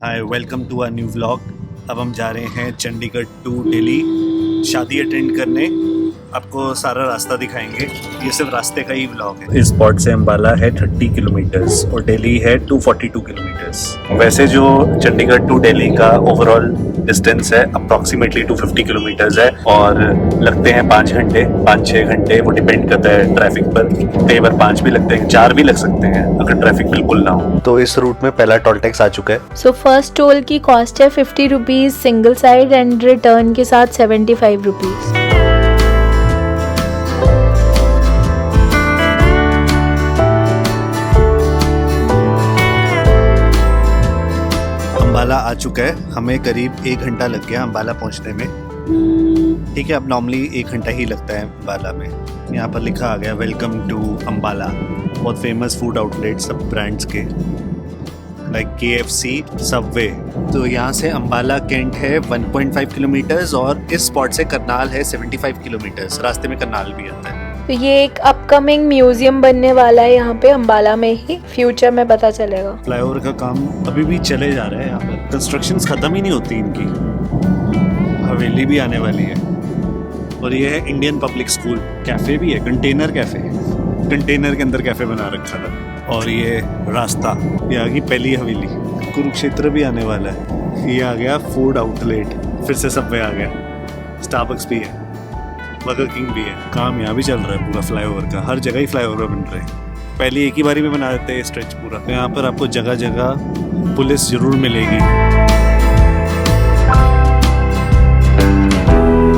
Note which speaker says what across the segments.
Speaker 1: Hi welcome to a new vlog. अब हम जा रहे हैं चंडीगढ़ टू दिल्ली शादी अटेंड करने। आपको सारा रास्ता दिखाएंगे, ये सिर्फ रास्ते का ही व्लॉग है। इस स्पॉट से अम्बाला है 30 किलोमीटर्स और दिल्ली है 242 किलोमीटर्स। वैसे जो चंडीगढ़ टू दिल्ली का ओवरऑल डिस्टेंस है अप्रॉक्सीमेटली 250 किलोमीटर्स है और लगते हैं 5-6 घंटे। वो डिपेंड करता है ट्रैफिक पर, कई बार 5 भी लगते हैं, 4 भी लग सकते हैं अगर ट्रैफिक बिल्कुल ना हो। तो इस रूट में पहला टोल टैक्स आ चुका है।
Speaker 2: सो फर्स्ट टोल की कॉस्ट है 50 rupees single side and return के साथ 75 रुपीज़।
Speaker 1: अम्बाला आ चुका है, हमें करीब 1 घंटा लग गया अम्बाला पहुंचने में। ठीक है, अब नॉर्मली 1 घंटा ही लगता है अम्बाला में। यहाँ पर लिखा आ गया वेलकम टू अम्बाला। बहुत फेमस फूड आउटलेट सब ब्रांड्स के, लाइक KFC, सबवे। तो यहाँ से अम्बाला कैंट है 1.5 किलोमीटर्स और इस स्पॉट से करनाल है 75 किलोमीटर्स। रास्ते में करनाल भी आता है।
Speaker 2: तो ये एक अपकमिंग म्यूजियम बनने वाला है यहाँ पे अम्बाला में ही, फ्यूचर में पता चलेगा।
Speaker 1: फ्लाईओवर का काम अभी भी चले जा रहा है। यहाँ पर कंस्ट्रक्शंस खत्म ही नहीं होती इनकी। हवेली भी आने वाली है और ये है इंडियन पब्लिक स्कूल। कैफे भी है, कंटेनर कैफे, कंटेनर के अंदर कैफे बना रखा था। और ये रास्ता, ये आ गई पहली हवेली। कुरुक्षेत्र भी आने वाला है। ये आ गया फूड आउटलेट, फिर से सबवे आ गया, स्टारबक्स भी है, बर्गर किंग भी है। काम यहाँ भी चल रहा है पूरा फ्लाईओवर का, हर जगह ही फ्लाईओवर बन रहे हैं। पहले एक ही बारी में बना देते हैं स्ट्रेच पूरा। तो यहाँ पर आपको जगह जगह पुलिस जरूर मिलेगी।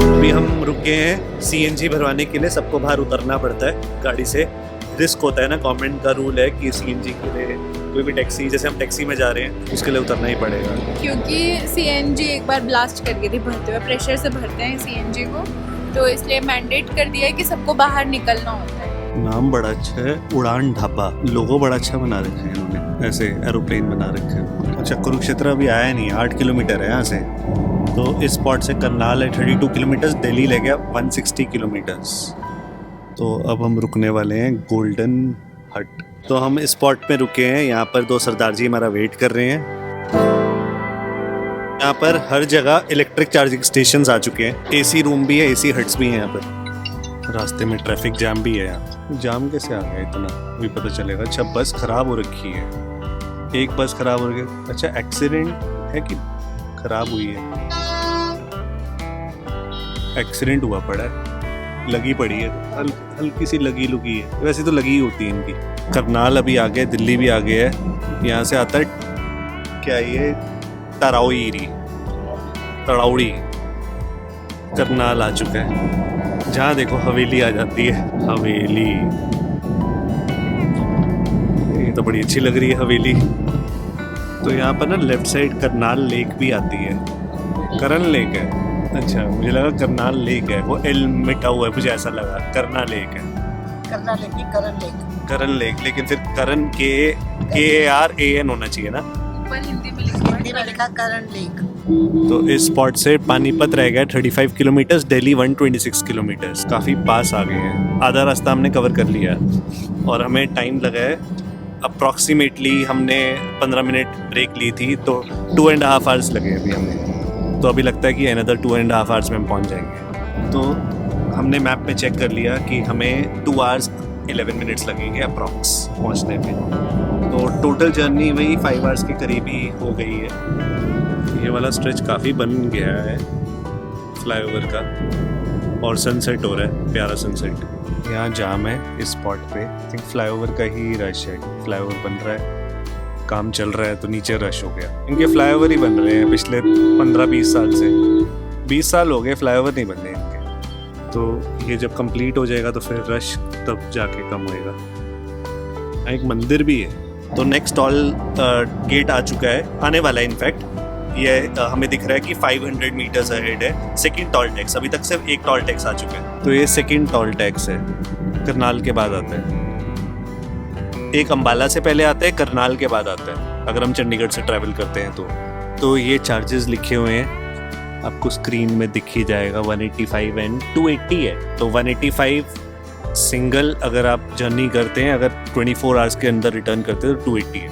Speaker 1: अभी हम रुक गए हैं CNG भरवाने के लिए। सबको बाहर उतरना पड़ता है गाड़ी से, रिस्क होता है ना। गवर्नमेंट का रूल है कि CNG के लिए कोई भी टैक्सी, जैसे हम टैक्सी में जा रहे हैं, उसके लिए उतरना ही पड़ेगा।
Speaker 3: क्योंकि CNG एक बार ब्लास्ट कर गई थी भरते हुए, प्रेशर से भरते हैं CNG को, तो इसलिए मैंडेट कर दिया है कि सबको बाहर निकलना होता है।
Speaker 1: नाम बड़ा अच्छा है, उड़ान ढाबा। लोगो बड़ा अच्छा बना रखे हैं इन्होंने, ऐसे एरोप्लेन बना रखे हैं। अच्छा, कुरुक्षेत्र अभी आया नहीं, 8 किलोमीटर है यहाँ से। तो इस स्पॉट से करनाल है 32 किलोमीटर्स, दिल्ली ले गया 160 किलोमीटर्स। तो अब हम रुकने वाले हैं गोल्डन हट। तो हम इस स्पॉट पे रुके हैं। यहाँ पर 2 सरदार जी हमारा वेट कर रहे हैं। यहाँ पर हर जगह इलेक्ट्रिक चार्जिंग स्टेशंस आ चुके हैं। AC रूम भी है, AC हट्स भी हैं यहाँ पर। रास्ते में ट्रैफिक जाम भी है। यहाँ जाम कैसे आ गया इतना भी पता चलेगा। अच्छा, बस खराब हो रखी है, एक बस खराब हो रही है। अच्छा, एक्सीडेंट है कि खराब हुई है? एक्सीडेंट हुआ पड़ा है, लगी पड़ी है, हल्की सी लगी लुगी है। वैसे तो लगी ही होती है इनकी। करनाल अभी आ गया, दिल्ली भी आ गया है। यहाँ से आता है क्या ये तराउरी, तड़ाउड़ी। करनाल आ चुका है, जहाँ देखो हवेली आ जाती है। हवेली, ये तो बड़ी अच्छी लग रही है हवेली। तो यहाँ पर ना लेफ्ट साइड करनाल लेक भी आती है। करन लेक है, अच्छा मुझे लगा करनाल लेक है, वो एल मिटा हुआ है, मुझे ऐसा लगा करना लेक है।
Speaker 4: करना लेक नहीं, करण लेक।
Speaker 1: करन लेक, लेकिन फिर करन KARAN होना चाहिए ना।
Speaker 3: ऊपर हिंदी में
Speaker 4: हिंदी में लिखा करण लेक।
Speaker 1: तो इस स्पॉट से पानीपत रह गया 35 किलोमीटर्स, दिल्ली 126 किलोमीटर्स। काफ़ी पास आ गए हैं, आधा रास्ता हमने कवर कर लिया और हमें टाइम लगा है अप्रॉक्सीमेटली। हमने 15 मिनट ब्रेक ली थी, तो 2.5 आवर्स लगे अभी हमें। तो अभी लगता है कि अनदर 2.5 आवर्स में हम पहुंच जाएंगे। तो हमने मैप में चेक कर लिया कि हमें 2 आवर्स 11 मिनट्स लगेंगे अप्रॉक्स पहुंचने में। तो टोटल जर्नी वही 5 आवर्स के करीब ही हो गई है। ये वाला स्ट्रेच काफ़ी बन गया है फ्लाईओवर का और सनसेट हो रहा है, प्यारा सनसेट। यहाँ जाम है इस स्पॉट पे। आई थिंक फ्लाईओवर का ही रश है, फ्लाईओवर बन रहा है, काम चल रहा है तो नीचे रश हो गया। इनके फ्लाईओवर ही बन रहे हैं पिछले 15-20 साल से। 20 साल हो गए फ्लाईओवर नहीं बन रहे इनके। तो ये जब कंप्लीट हो जाएगा तो फिर रश तब जाके कम होएगा। एक मंदिर भी है। तो नेक्स्ट टोल गेट आ चुका है, आने वाला है इनफैक्ट। ये हमें दिख रहा है कि 500 मीटर्स अहेड है सेकंड टोल टैक्स। अभी तक सिर्फ एक टोल टैक्स आ चुका है, तो ये सेकंड टोल टैक्स है। करनाल के बाद आता है एक, अम्बाला से पहले आता है, करनाल के बाद आता है अगर हम चंडीगढ़ से ट्रैवल करते हैं तो ये चार्जेस लिखे हुए हैं, आपको स्क्रीन में दिख ही जाएगा। 185 एंड 280 है। तो 185 सिंगल अगर आप जर्नी करते हैं, अगर 24 आवर्स के अंदर रिटर्न करते हैं तो 280 है।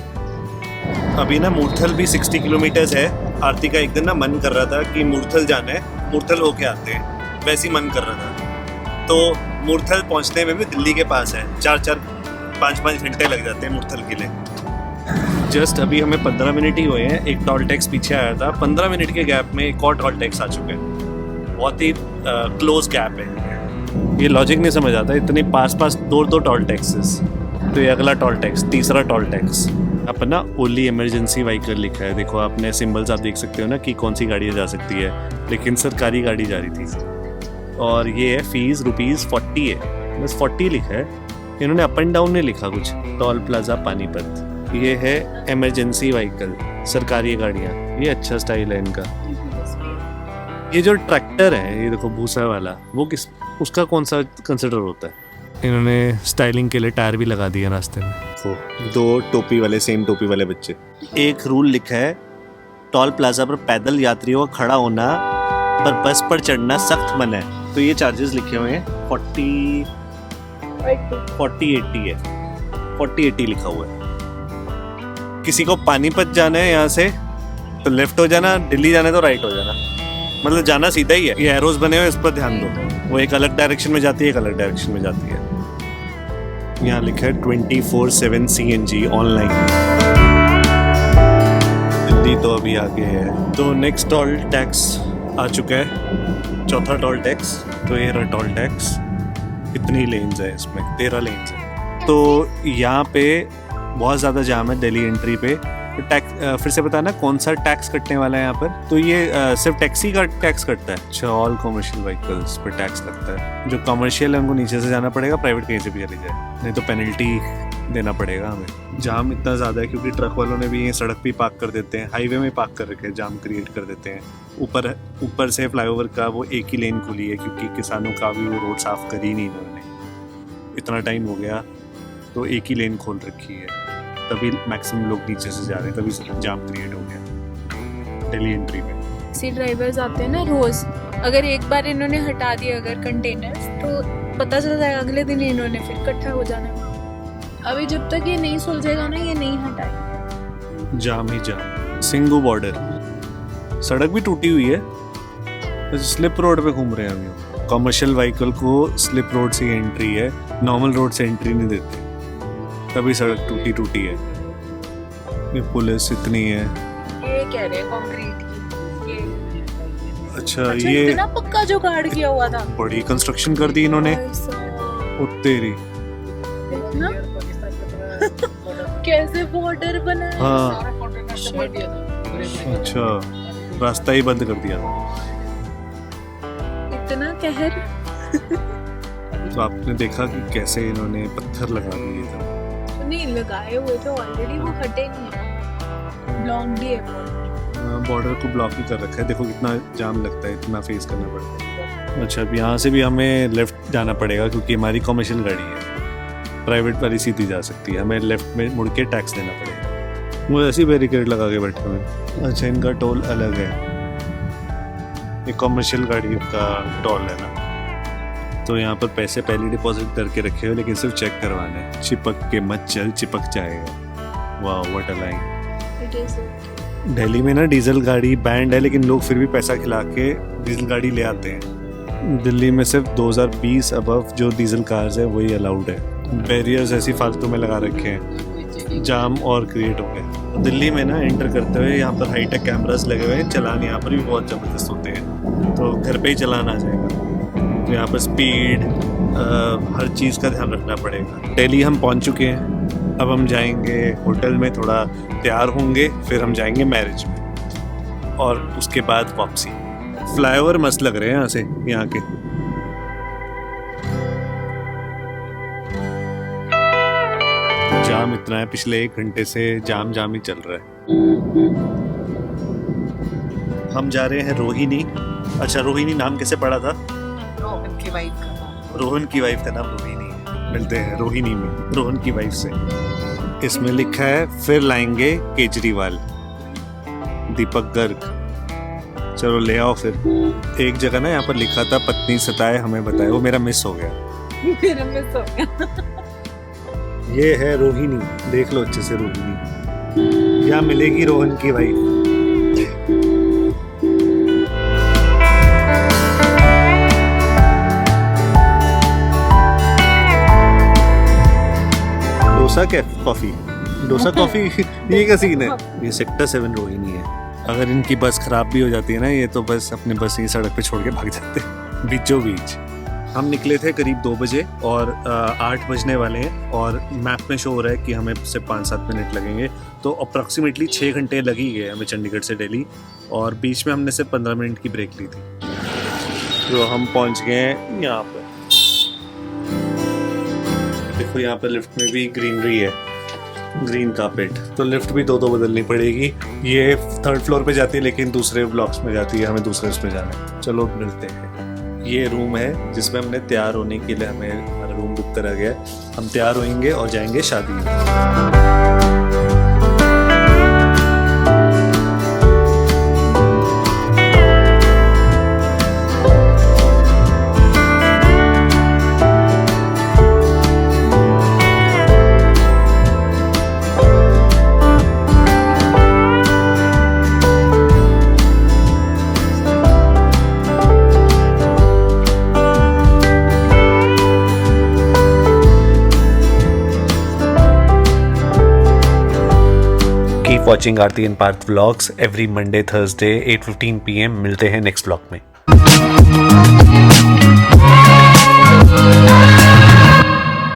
Speaker 1: अभी ना मूर्थल भी 60 किलोमीटर्स है। आरती का एक दिन ना मन कर रहा था कि मूर्थल जाना है, मूर्थल होके आते हैं, वैसे ही मन कर रहा था। तो मूर्थल पहुंचने में भी दिल्ली के पास है, 4-5 घंटे लग जाते हैं मूर्थल के लिए। जस्ट अभी हमें 15 मिनट ही हुए हैं, एक टोल टैक्स पीछे आया था, 15 मिनट के गैप में एक और टोल टैक्स आ चुके हैं। बहुत ही क्लोज गैप है। ये लॉजिक नहीं समझ आता, इतने पास दो टोल टैक्सेस। तो ये अगला टोल टैक्स, तीसरा टोल टैक्स। अपना ओनली इमरजेंसी व्हीकल लिखा है, देखो आपने सिंबल्स आप देख सकते हो ना कि कौन सी गाड़ी जा सकती है, लेकिन सरकारी गाड़ी जा रही थी। और ये है फीस ₹40 है, बस 40 लिखा है, इन्होंने अप एंड डाउन नहीं लिखा कुछ। टोल प्लाजा पानीपत, ये है इमरजेंसी व्हीकल, सरकारी गाड़ियाँ, ये अच्छा स्टाइल है इनका। ये जो ट्रैक्टर है, ये देखो भूसा वाला, वो किस उसका कौन सा कंसिडर होता है? इन्होंने स्टाइलिंग के लिए टायर भी लगा दिया रास्ते में। तो 2 टोपी वाले, सेम टोपी वाले बच्चे। एक रूल लिखा है, टोल प्लाजा पर पैदल यात्रियों का खड़ा होना पर बस पर चढ़ना सख्त मना है। तो ये चार्जेस लिखे हुए हैं 40-80 है, 40-80 लिखा हुआ है। किसी को पानीपत जाना है यहाँ से तो लेफ्ट हो जाना, दिल्ली जाना है तो राइट हो जाना, मतलब जाना सीधा ही है। ये एरोज बने हुए, इस पर ध्यान दो, वो एक अलग डायरेक्शन में जाती है, एक अलग डायरेक्शन में जाती है। यहाँ लिखा है 24/7 CNG ऑनलाइन। दिल्ली तो अभी आगे है। तो नेक्स्ट टोल टैक्स आ चुका है, चौथा टोल टैक्स। तो ये रहा टोल टैक्स। कितनी लेन्स है इसमें? 13 लेन्स है। तो यहाँ पे बहुत ज़्यादा जाम है दिल्ली एंट्री पे। तो टैक्स फिर से बताना कौन सा टैक्स कटने वाला है यहाँ पर? तो ये सिर्फ टैक्सी का टैक्स कटता है। अच्छा, ऑल कमर्शियल व्हीकल्स पर टैक्स लगता है। जो कमर्शियल है उनको नीचे से जाना पड़ेगा, प्राइवेट कहीं से भी चली जाए, नहीं तो पेनल्टी देना पड़ेगा हमें। जाम इतना ज़्यादा है क्योंकि ट्रक वालों ने भी ये सड़क पे पार्क कर देते हैं, हाईवे में पार्क कर रखे हैं, जाम क्रिएट कर देते हैं। ऊपर से फ्लाईओवर का वो एक ही लेन खुली है क्योंकि किसानों का भी वो रोड साफ कर ही नहीं इन्होंने। इतना टाइम हो गया तो एक ही लेन खोल रखी है, तभी मैक्सिमम लोग नीचे से जा रहे हैं, तभी जाम क्रिएट हो गया दिल्ली एंट्री में।
Speaker 3: टैक्सी ड्राइवर्स आते हैं ना रोज, अगर एक बार इन्होंने हटा दिया अगर कंटेनर्स, तो पता चल जाएगा अगले दिन इन्होंने फिर इकट्ठा हो जाना है। अभी जब तक ये नहीं सुलझेगा ना, ये नहीं हटाएंगे,
Speaker 1: जाम ही जाम। सिंगू बॉर्डर, सड़क भी टूटी हुई है, स्लिप रोड पे घूम रहे हैं हम। कमर्शियल व्हीकल को स्लिप रोड से एंट्री है, नॉर्मल रोड से एंट्री नहीं देते, तभी सड़क टूटी है। ये पुलिस इतनी है।
Speaker 3: ये कह रहे हैं कंक्रीट की। ये
Speaker 1: अच्छा, ये
Speaker 3: इतना पक्का जो गाड़ किया हुआ था,
Speaker 1: बड़ी कंस्ट्रक्शन कर दी इन्होंने। तेरी
Speaker 3: देखना कैसे बॉर्डर बना है।
Speaker 1: हाँ, अच्छा, रास्ता ही बंद कर दिया।
Speaker 3: इतना कहर।
Speaker 1: तो आपने देखा कि कैसे इन्होंने पत्थर लगा दिए थे।
Speaker 3: नहीं लगाए हुए थे ऑलरेडी, वो हटे नहीं है, ब्लॉक है।
Speaker 1: बॉर्डर को ब्लॉक ही कर रखा है, देखो कितना जाम लगता है, इतना फेस करना पड़ता है। अच्छा, अब यहाँ से भी हमें लेफ्ट जाना पड़ेगा क्योंकि हमारी कमर्शियल गाड़ी है, प्राइवेट वाली सीधी जा सकती है, हमें लेफ्ट में मुड़ के टैक्स देना पड़ेगा। वो ऐसी बैरिकेड लगा के बैठे हुए। अच्छा, इनका टोल अलग है, ये कमर्शियल गाड़ी का टोल है ना, तो यहाँ पर पैसे पहले डिपॉजिट करके रखे हुए, लेकिन सिर्फ चेक करवाना है। चिपक के मत चल, चिपक जाएगा। वाह, व्हाट अ लाइन। दिल्ली में ना डीजल गाड़ी बैंड है, लेकिन लोग फिर भी पैसा खिला के डीजल गाड़ी ले आते हैं। दिल्ली में सिर्फ 2020 अबव जो डीजल कार्स है वही अलाउड है। बैरियर्स ऐसी फालतू में लगा रखे हैं, जाम और क्रिएट हो गए। दिल्ली में ना एंटर करते हुए यहाँ पर हाईटेक कैमरास लगे हुए हैं, चलान यहाँ पर भी बहुत ज़बरदस्त होते हैं, तो घर पे ही चलान आ जाएगा। तो यहाँ पर स्पीड, हर चीज़ का ध्यान रखना पड़ेगा। दिल्ली हम पहुँच चुके हैं, अब हम जाएंगे होटल में, थोड़ा तैयार होंगे, फिर हम जाएंगे मैरिज में और उसके बाद वापसी। फ्लाईओवर मस्त लग रहे हैं यहाँ से, यहाँ के। जाम इतना है, पिछले 1 घंटे से जाम ही चल रहा है। हम जा रहे हैं रोहिणी। अच्छा, रोहिणी नाम कैसे पड़ा था?
Speaker 4: रोहन की वाइफ का।
Speaker 1: रोहन की वाइफ का नाम रोहिणी है। मिलते हैं रोहिणी में, रोहन की वाइफ से। इसमें लिखा है फिर लाएंगे केजरीवाल, दीपक गर्ग। चलो ले आओ फिर। एक जगह ना यहाँ पर लिखा था पत्नी सताए हमें बताए, वो मेरा मिस हो गया।
Speaker 3: मेरा मिस हो गया।
Speaker 1: ये है रोहिणी, देख लो अच्छे से रोहिणी। यहाँ मिलेगी रोहन की wife. Dosa coffee, dosa coffee ये क्या सीन है? ये सेक्टर 7 रोहिणी है। अगर इनकी बस खराब भी हो जाती है ना, ये तो बस अपने बस ही सड़क पे छोड़ के भाग जाते हैं बीचों बीच। हम निकले थे करीब 2 बजे और 8 बजने वाले हैं और मैप में शो हो रहा है कि हमें सिर्फ 5-7 मिनट लगेंगे। तो अप्रॉक्सीमेटली 6 घंटे लग ही गए हमें चंडीगढ़ से दिल्ली, और बीच में हमने सिर्फ 15 मिनट की ब्रेक ली थी। तो हम पहुंच गए हैं यहाँ पर। देखो यहाँ पर लिफ्ट में भी ग्रीनरी है, ग्रीन कारपेट। तो लिफ्ट भी 2 बदलनी पड़ेगी। ये 3rd फ्लोर पे जाती है लेकिन दूसरे ब्लॉक्स में जाती है, हमें दूसरे उसमें जाना है। चलो मिलते हैं। ये रूम है जिसमें हमने तैयार होने के लिए हमें हमारा रूम बुक करा गया है। हम तैयार होंगे और जाएंगे शादी में। Keep watching Aarti and Parth vlogs every Monday, Thursday, 8:15 PM. मिलते हैं नेक्स्ट व्लॉग में।